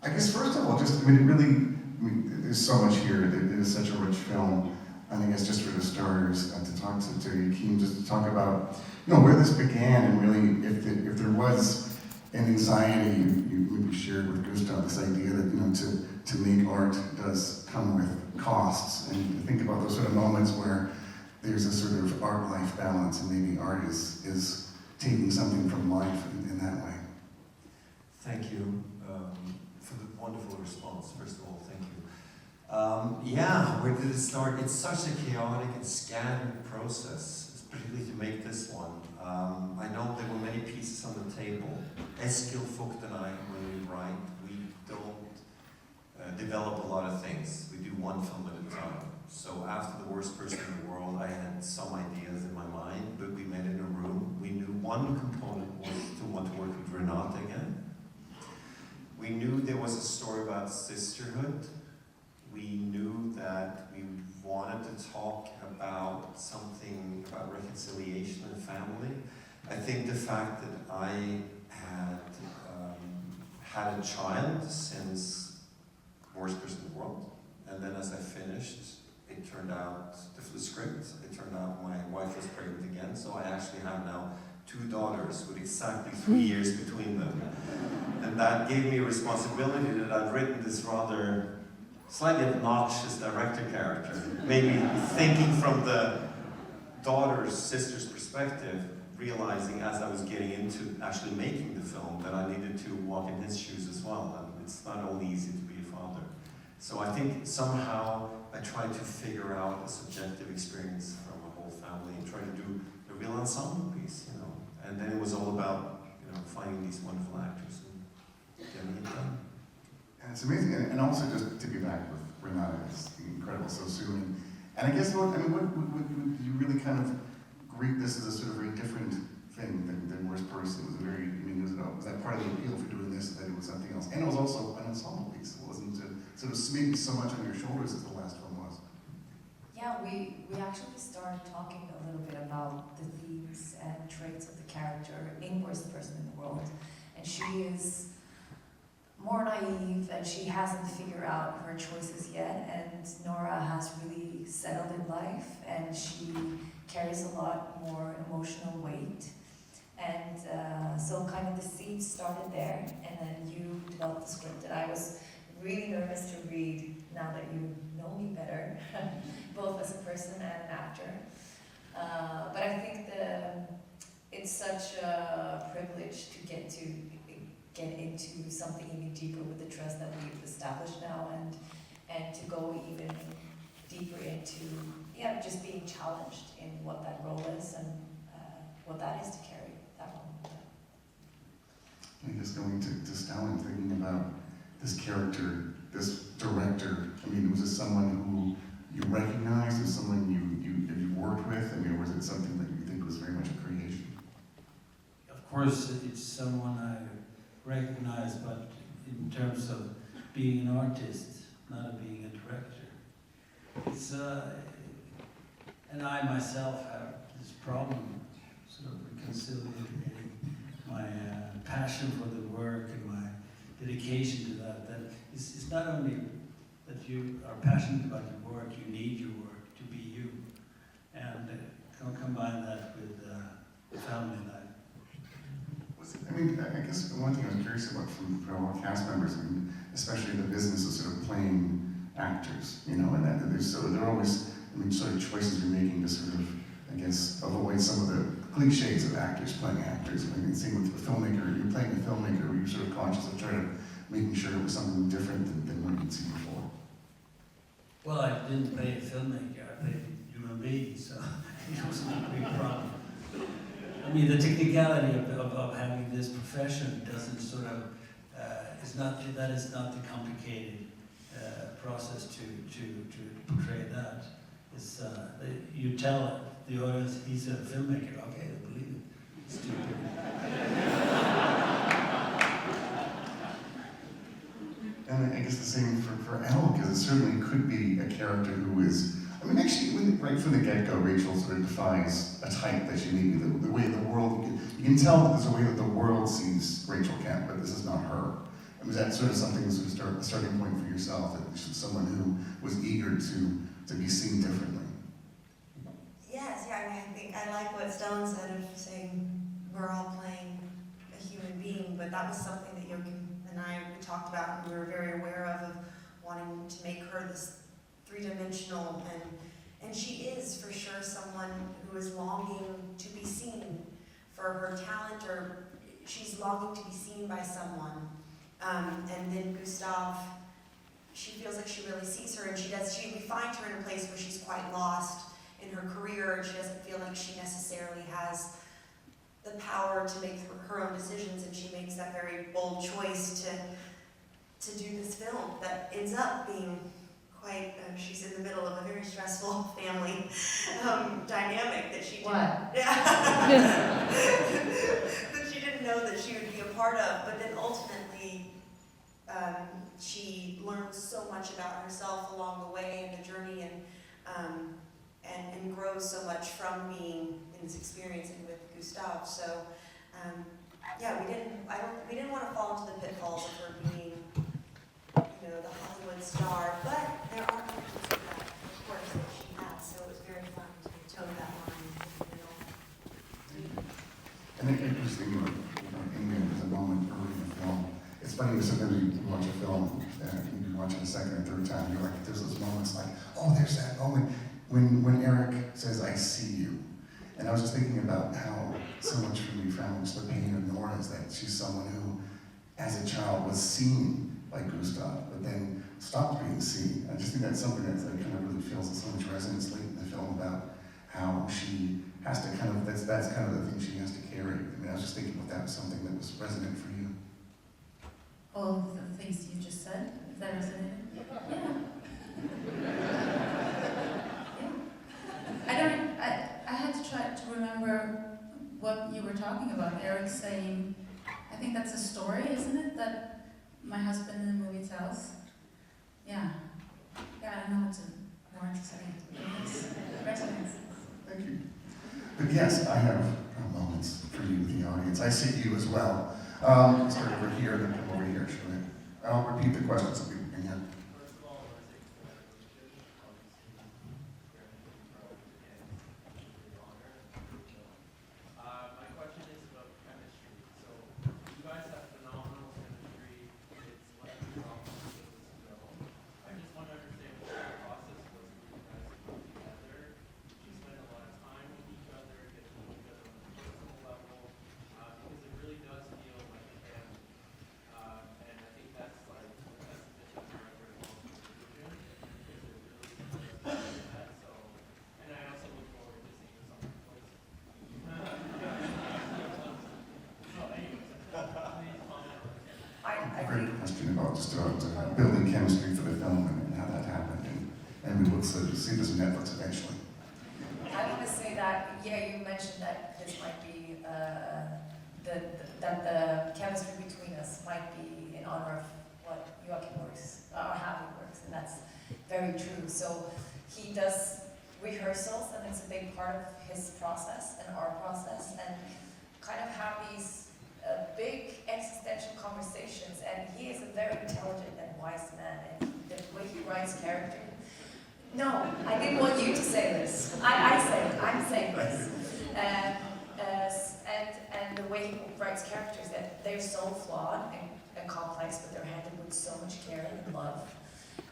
I guess first of all, there's so much here. It is such a rich film. And I guess just for the starters, to talk to Joachim, just to talk about, where this began, and really, if there was an anxiety you maybe shared with Gustav, this idea that, to make art does come with costs, and to think about those sort of moments where there's a sort of art-life balance, and maybe art is taking something from life in that way. Thank you for the wonderful response, first of all, thank you. Where did it start? It's such a chaotic and scattered process, particularly to make this one. I know there were many pieces on the table. Eskil, Vogt and I, when we write, we don't develop a lot of things. We do one film at a time. So after The Worst Person in the World, I had some ideas in my mind, but we met in a room. We knew one component was to want to work with Renate again. We knew there was a story about sisterhood. We knew that we wanted to talk about something about reconciliation and family. I think the fact that I had a child since Worst Person in the World, and then as I finished, it turned out, the script, it turned out my wife was pregnant again, so I actually have now 2 daughters with exactly 3 years between them. And that gave me a responsibility that I'd written this rather slightly obnoxious director character, maybe thinking from the sister's perspective, realizing as I was getting into actually making the film that I needed to walk in his shoes as well. And it's not only easy to be a father. So I think somehow I tried to figure out a subjective experience from a whole family and try to do a real ensemble piece, And then it was all about, finding these wonderful actors and getting it done. And it's amazing, and also just to be back with Renate, it's incredible so soon. And I guess would you really kind of greet this as a sort of very different thing than Worst Person? It was was that part of the appeal for doing this, that it was something else? And it was also an ensemble piece. It wasn't sort of maybe so much on your shoulders as the last film was. Yeah, we actually started talking a little bit about the themes and traits of the character in Worst Person in the World. And she is more naive, and she hasn't figured out her choices yet, and Nora has really settled in life, and she carries a lot more emotional weight. And so kind of the seeds started there, and then you developed the script, and I was really nervous to read now that you know me better, both as a person and an actor. But I think it's such a privilege to get into something even deeper with the trust that we've established now, and to go even deeper into just being challenged in what that role is and what that is to carry that role. And just going to Stellan, thinking about this character, this director. Was it someone who you recognized, as someone you worked with? Or was it something that you think was very much a creation? Of course, it's someone I recognize, but in terms of being an artist, not being a director. It's and I myself have this problem, sort of reconciliating my passion for the work and my dedication to that. That it's not only that you are passionate about your work, you need your work to be you, and combine that with family life. I guess one thing I was curious about from all cast members, especially the business of sort of playing actors, and that there are always, sort of choices you're making to sort of, I guess, avoid some of the cliches of actors playing actors. Same with a filmmaker, you're playing a filmmaker, where you're sort of conscious of trying to making sure it was something different than what you'd seen before. Well, I didn't play a filmmaker, I played a human being, so it was not a big problem. The technicality of having this profession doesn't sort of, that is not the complicated process to portray that. It's, you tell the audience he's a filmmaker, okay, they believe it. Stupid. And I guess the same for Elle, because it certainly could be a character who is, actually, right from the get-go, Rachel sort of defies a type that she may be, the way the world, you can tell that there's a way that the world sees Rachel Kemp, but this is not her. Was that sort of something, sort of a starting point for yourself, that someone who was eager to be seen differently? Yes, yeah, I mean, I think I like what Stellan said of saying we're all playing a human being, but that was something that Joachim and I, we talked about and we were very aware of wanting to make her this three-dimensional, and she is for sure someone who is longing to be seen for her talent, or she's longing to be seen by someone. And then Gustav, she feels like she really sees her, and we find her in a place where she's quite lost in her career, and she doesn't feel like she necessarily has the power to make her own decisions, and she makes that very bold choice to do this film that ends up being quite, she's in the middle of a very stressful family dynamic that she didn't, What? yeah, that she didn't know that she would be a part of, but then ultimately she learns so much about herself along the way in the journey, and grows so much from being in this experience and with Gustav. So yeah, we didn't want to fall into the pitfalls of her being, you know, the Hollywood star, but there are pictures of that, of course, that she has, so it was very fun to toe that line in the middle. And it was thinking about, Inga, there's a moment early in the film. It's funny, sometimes you watch a film, you watch it a second or third time, you're like, there's those moments like, oh, there's that moment when Eric says, I see you. And I was just thinking about how so much for me from the pain of Nora is that she's someone who, as a child, was seen by Gustav, but then stopped being seen. I just think that's something that kind of really feels so much resonance late in the film about how she has to kind of, that's kind of the thing she has to carry. I mean, I was just thinking if that was something that was resonant for you. All of the things you just said, is that resonated? Yeah. I had to try to remember what you were talking about. Eric saying, I think that's a story, isn't it? That my husband in the movie tells. Yeah. Yeah, I don't know what to say. It's resonance. Thank you. But yes, I have moments for you, the audience. I see you as well. Let's start over here, then come over here, shall I? I'll repeat the questions that people bring in. Great question about building chemistry for the film and how that happened, and we will see this on Netflix eventually. I want to say that, yeah, you mentioned that this might be, that the chemistry between us might be in honor of what Joachim works, or how he works, and that's very true. So he does rehearsals, and it's a big part of his process and our process, and kind of have these big existential conversations, and he is a very intelligent and wise man, and the way he writes character. No, I didn't want you to say this. I'm saying this. And the way he writes characters, that they're so flawed and complex, but they're handled with so much care and love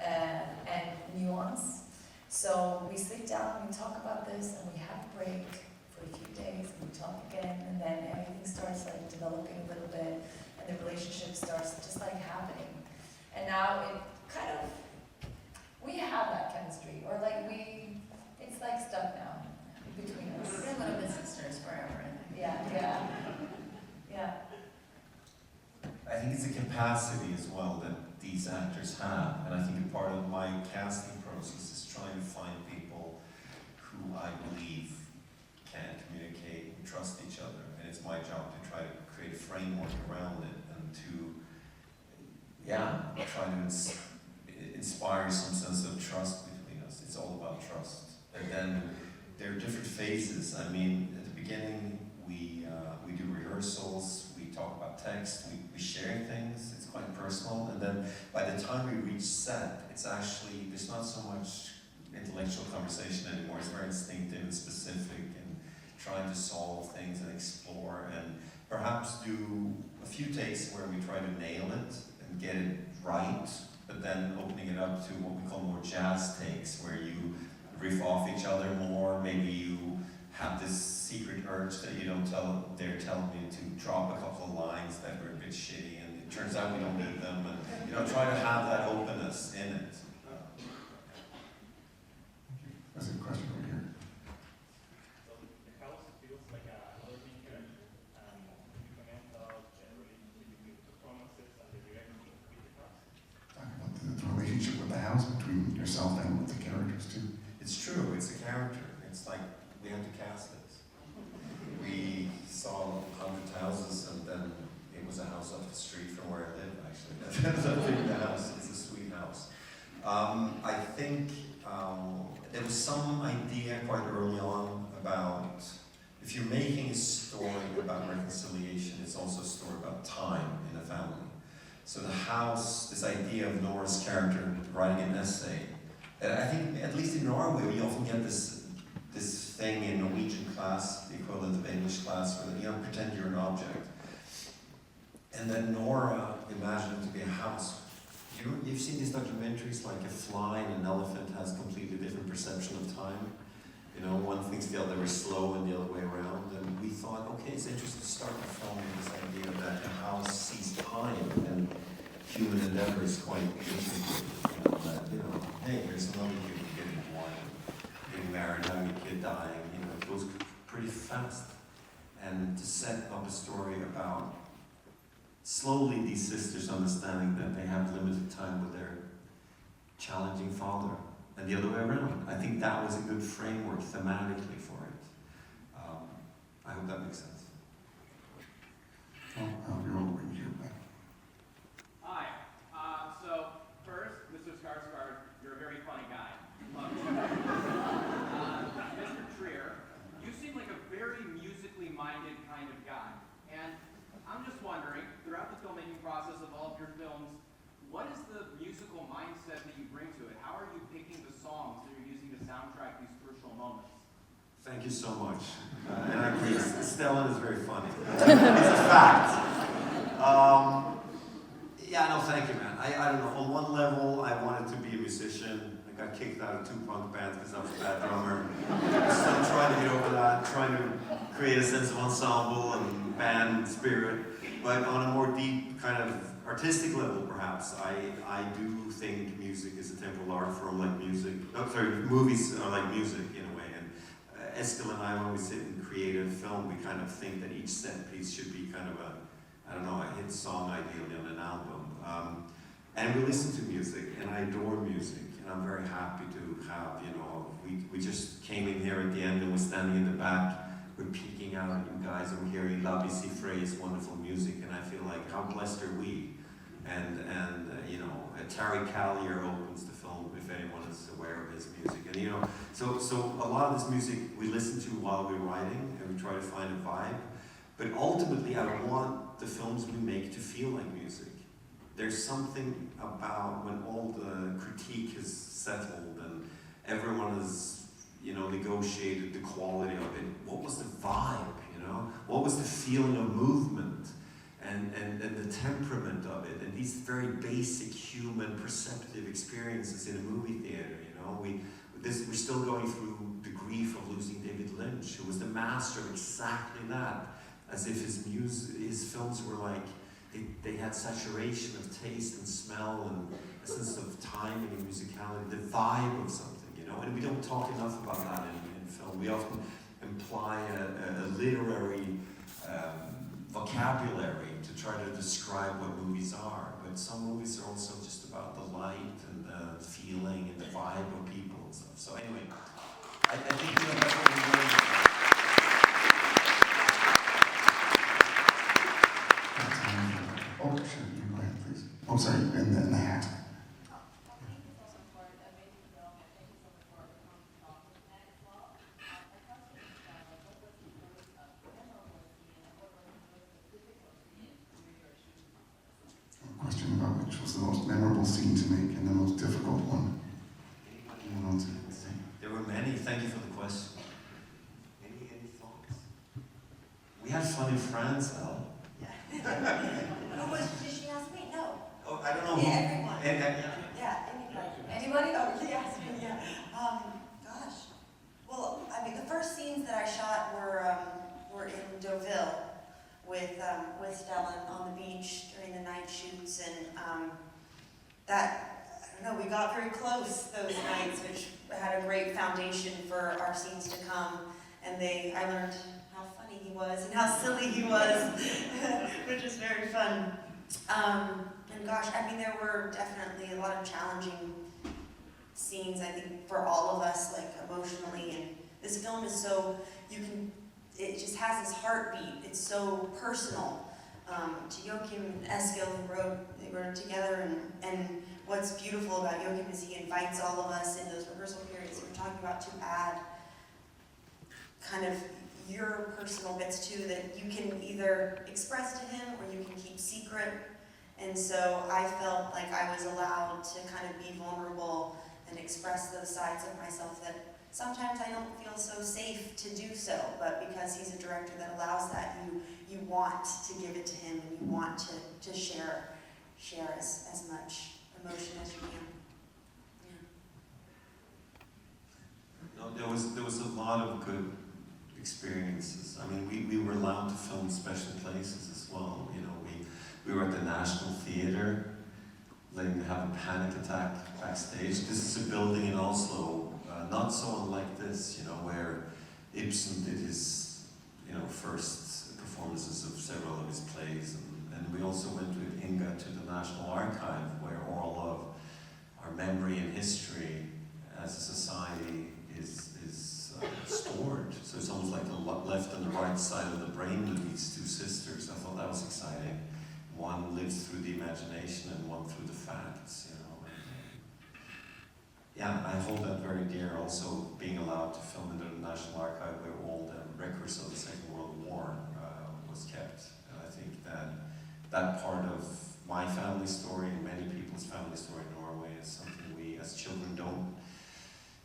and nuance. So we sit down and we talk about this, and we have a break for a few days, and we talk again, and then everything starts like developing a little bit, and the relationship starts just like happening. And now it kind of, we have that chemistry, or like it's like stuck now between us. We're going to be sisters forever, I think. Yeah. I think it's a capacity as well that these actors have, and I think a part of my casting process is trying to find people who I believe can communicate and trust each other, and it's my job to try to create a framework around it and to, try to inspire some sense of trust between us. It's all about trust. And then there are different phases. I mean, at the beginning, we do rehearsals, we talk about text, we share things, it's quite personal, and then by the time we reach set, it's actually, there's not so much intellectual conversation anymore, it's very instinctive and specific, and trying to solve things and explore, and perhaps do a few takes where we try to nail it and get it right, but then opening it up to what we call more jazz takes, where you riff off each other more, maybe you have this secret urge that you don't dare tell me to drop a couple of lines that were a bit shitty, and it turns out we don't need them, and try to have that openness in it. There's a question over here. So the house feels like another big character, and you comment about the relationship between performances and the directing with the house. Talk about the relationship with the house between yourself and with the characters too. It's true, it's a character. It's like we had to cast it. We saw 100 houses, and then it was a house up the street from where I live, actually. That's a big house, it's a sweet house. I think there was some idea quite early on about, if you're making a story about reconciliation, it's also a story about time in a family. So the house, this idea of Nora's character writing an essay, and I think, at least in Norway, we often get this thing in Norwegian class, the equivalent of English class, where you pretend you're an object. And then Nora imagined it to be a house. You've seen these documentaries, like a fly and an elephant has completely different perception of time. One thinks the other is slow and the other way around. And we thought, okay, it's interesting to start the film with this idea that a house sees time, and human endeavor is quite different. Hey, there's another human getting born, getting married, having a kid, dying. It goes pretty fast. And to set up a story about slowly these sisters understanding that they have limited time with their challenging father, and the other way around. I think that was a good framework thematically for it. I hope that makes sense. I'll go over here. Hi. So first, Mr. Skarsgård, you're a very funny guy. Love you. Mr. Trier, you seem like a very musically minded kind of guy. And I'm just wondering, throughout the filmmaking process of all of your films, what is the musical mindset that you bring to it? How are you picking the songs that you're using to soundtrack these crucial moments? Thank you so much. And I agree, Stellan is very funny. It's a fact. Thank you, man. I don't know, on one level, I wanted to be a musician. I got kicked out of 2 punk bands because I was a bad drummer. Still trying to get over that, trying to create a sense of ensemble and band spirit. But on a more deep kind of artistic level, perhaps, I do think music is a temporal art form like music. Movies are like music in a way. And Eskil and I, when we sit and create a film, we kind of think that each set piece should be kind of a hit song ideally on an album. And we listen to music, and I adore music, and I'm very happy to have, we just came in here at the end and we're standing in the back, we're peeking out at you guys, and we're hearing La Bici Frey's wonderful music, and I feel like, how blessed are we? And Terry Callier opens the film, if anyone is aware of his music. And so a lot of this music we listen to while we're writing, and we try to find a vibe. But ultimately, I want the films we make to feel like music. There's something about when all the critique is settled and everyone has, negotiated the quality of it. What was the vibe, What was the feeling of movement and the temperament of it, and these very basic human perceptive experiences in a movie theater, we're still going through the grief of losing David Lynch, who was the master of exactly that, as if his films were like, they had saturation of taste and smell and a sense of timing and musicality, the vibe of something, and we don't talk enough about that in film. We often imply a literary vocabulary to try to describe what movies are, but some movies are also just about the light and the feeling and the vibe of people and stuff. So anyway, I think that's what we're doing. Oh, sure, you go ahead, please. Oh, sorry, in the hat. had fun in France, Elle. Who was, did she ask me? No. Oh, I don't know who. Yeah, everyone. Yeah. Yeah, anybody. Anybody? Oh, she asked me, yeah. Gosh. Well, I mean, the first scenes that I shot were in Deauville with Stellan on the beach during the night shoots, and that, I don't know, we got very close those nights, which had a great foundation for our scenes to come. And I learned how funny he was and how silly he was, which was very fun. And gosh, I mean, there were definitely a lot of challenging scenes, I think, for all of us, like emotionally. And this film is so, it just has this heartbeat. It's so personal. To Joachim and Eskil, they wrote it together. And what's beautiful about Joachim is he invites all of us in those rehearsal periods that we're talking about to add kind of your personal bits too that you can either express to him or you can keep secret. And so I felt like I was allowed to kind of be vulnerable and express those sides of myself that sometimes I don't feel so safe to do so, but because he's a director that allows that, you want to give it to him and you want to share as much emotion as you can. No, there was a lot of good experiences. I mean, we were allowed to film special places as well. You know, we were at the National Theatre, letting them have a panic attack backstage. This is a building in Oslo, not so unlike this, you know, where Ibsen did his, you know, first performances of several of his plays, and we also went with Inga to the National Archive, where all of our memory and history as a society is stored. So it's almost like the left and the right side of the brain of these two sisters. I thought that was exciting. One lives through the imagination and one through the facts, you know. Yeah, I hold that very dear. Also, being allowed to film in the National Archive where all the records of the Second World War was kept. And I think that part of my family story and many people's family story in Norway is something we as children don't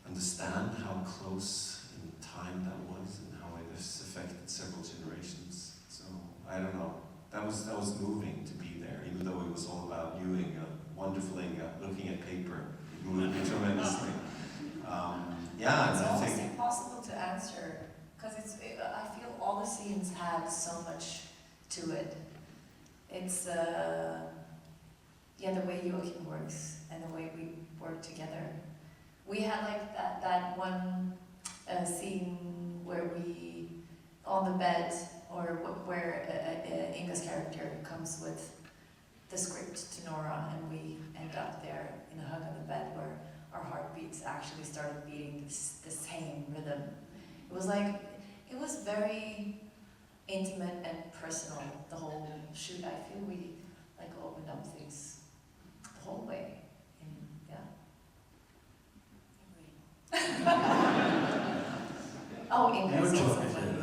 understand how close in time that was and how it has affected several generations. So I don't know. That was moving to be there, even though it was all about you, Inga, wonderful Inga, looking at paper. It moved me tremendously. Yeah, It's and I almost think impossible to answer because I feel all the scenes had so much to it. It's the way Joachim works and the way we work together. We had like that one scene where we on the bed, or where Inga's character comes with the script to Nora, and we end up there in a hug on the bed where our heartbeats actually started beating the same rhythm. It was very intimate and personal, the whole shoot. I feel we like opened up things the whole way. Oh, Inga. Your is also choice, funny.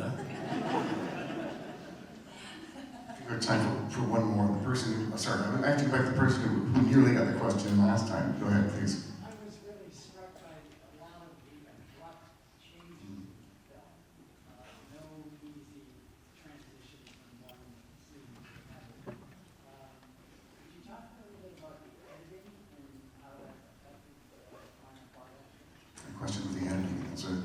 We have time for one more. The person, sorry, I have to go back to the person who nearly got the question last time. Go ahead, please. I was really struck by a lot of the abrupt changes in the film. No easy transition from one scene to another. Could you talk a little bit about the editing and how that affected the final product? The question of the editing. Those are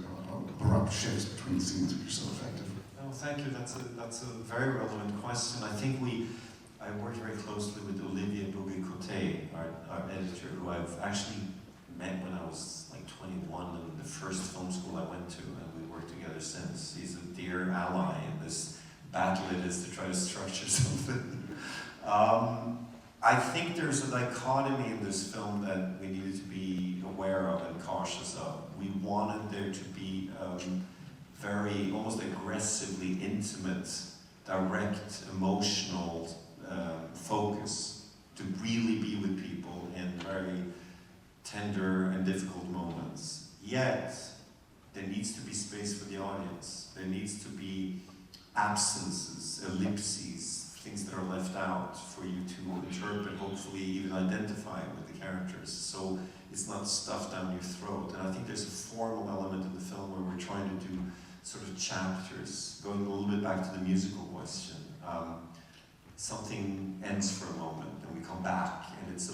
abrupt shifts between scenes which are so effective. Oh, thank you. That's a very relevant question. I think I worked very closely with Olivier Bouguet-Coté, our editor, who I've actually met when I was like 21 in the first film school I went to, and we worked together since. He's a dear ally in this battle it is to try to structure something. I think there's a dichotomy in this film that we needed to be aware of and cautious of. We wanted there to be very, almost aggressively intimate, direct, emotional focus to really be with people in very tender and difficult moments. Yet, there needs to be space for the audience. There needs to be absences, ellipses, things that are left out for you to interpret, hopefully even identify with the characters. So it's not stuffed down your throat. And I think there's a formal element in the film where we're trying to do sort of chapters, going a little bit back to the musical question. Something ends for a moment, and we come back, and it's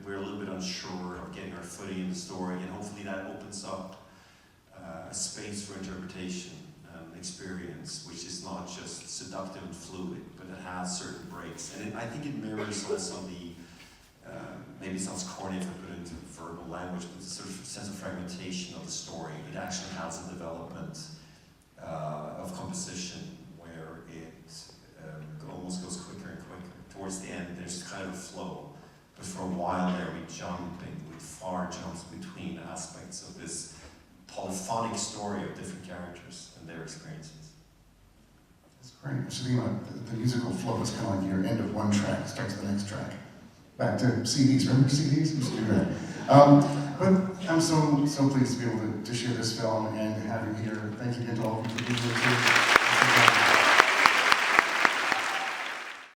we're a little bit unsure of getting our footing in the story, and hopefully that opens up a space for interpretation, experience, which is not just seductive and fluid, but it has certain breaks. And I think it mirrors also the, maybe it sounds corny if I put it into verbal language, but the sort of sense of fragmentation of the story. It actually has a development of composition where it almost goes quicker and quicker. Towards the end, there's kind of a flow, but for a while there, we far jumps between aspects of this polyphonic story of different characters and their experiences. That's great. I was thinking about the musical flow is kind of like your end of one track starts the next track. Back to CDs. Remember CDs? We used to do that. But I'm so pleased to be able to share this film and have you here. Thanks again to all of you for being here too.